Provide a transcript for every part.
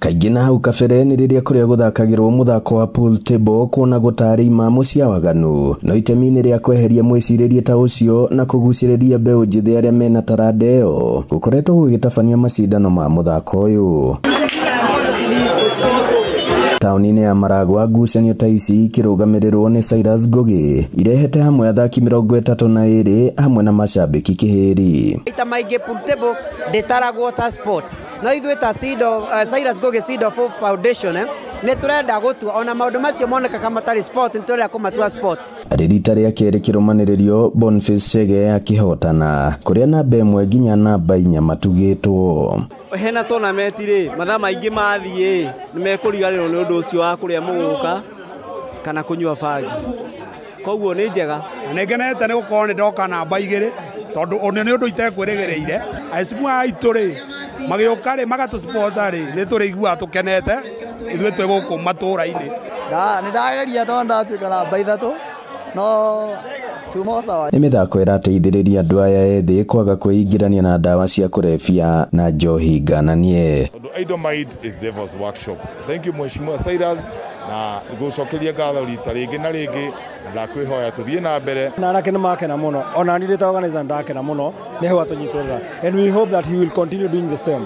Kaingĩ na hau kabere nĩ rĩrĩa kũrĩa gũthakagĩrwo mũthako wa pool table kuona gũtarĩ imamu cia waganu no itemi-inĩ rĩa kweheria mwĩcirĩrie ta ũcio na kũgucĩrĩria mbeũ njĩthĩ arĩa mena taranda ĩyo gũkoretwo gũgĩtabania macindano ma mũthako ũyũ. Taũni-inĩ ya Maragwa ngucanio ta ici ikĩrũgamĩrĩrwo nĩ Cyrus Ngugi irehete hamwe athaki 32 hamwe na macambĩki kĩhĩri. Ita maingĩ pool table ndetaragwo ta sport no ithuĩ ta Cyrus Ngugi Seed of Hope Foundation nĩ tũrenda gũtua ona maũndũ macio monekaga matarĩ sport nĩ tũrenda kũmatua sport. Rita rĩa kerĩ kĩrũmanĩrĩrio Boniface Chege akĩhotana kũrĩa namba 1 nginya namba 4 matugĩtwo. Hena tournament rĩ mathaa maingĩ mathiĩ nĩ mekũriganĩrwo nĩ ũndũ ũcio wa kũrĩa mũgũka kana kũnyua bangi, koguo nĩ njega. Nĩngenete nĩ gũkorwo nĩ ndoka namba 2 tondũ one nĩ ũndũ itekwĩrĩgĩrĩire aicimu aitũ rĩ magĩũka rĩ magatũspota rĩ nĩ tũrĩiguaga tũkenete ithuĩ twĩ gũkũ matũũra-inĩ. Nĩ ndageria tondũ ndatuĩka namba 3 no nĩ mĩthako ĩrateithĩrĩria andũ aya ethĩ kwaga kwĩingĩrania na ndawa cia kũrebia na njohi ngananie. Idomide is Devil's Workshop. Thank you Mheshimiwa Cyrus na ngũcokeria ngatho rita rĩngĩ na rĩngĩ ndakwĩhoya tũthiĩ na mbere. Na anake nĩ makena mũno ona niĩ ta organizer ndakena mũno nĩ hwa tũnyitĩrĩra and we hope that he will continue doing the same.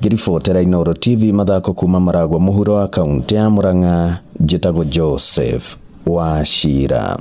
Ngĩribotera Inooro TV mathako kuma Maragwa mũhuro wa kaunti ya Murang'a njĩtagwo Joseph Wachira.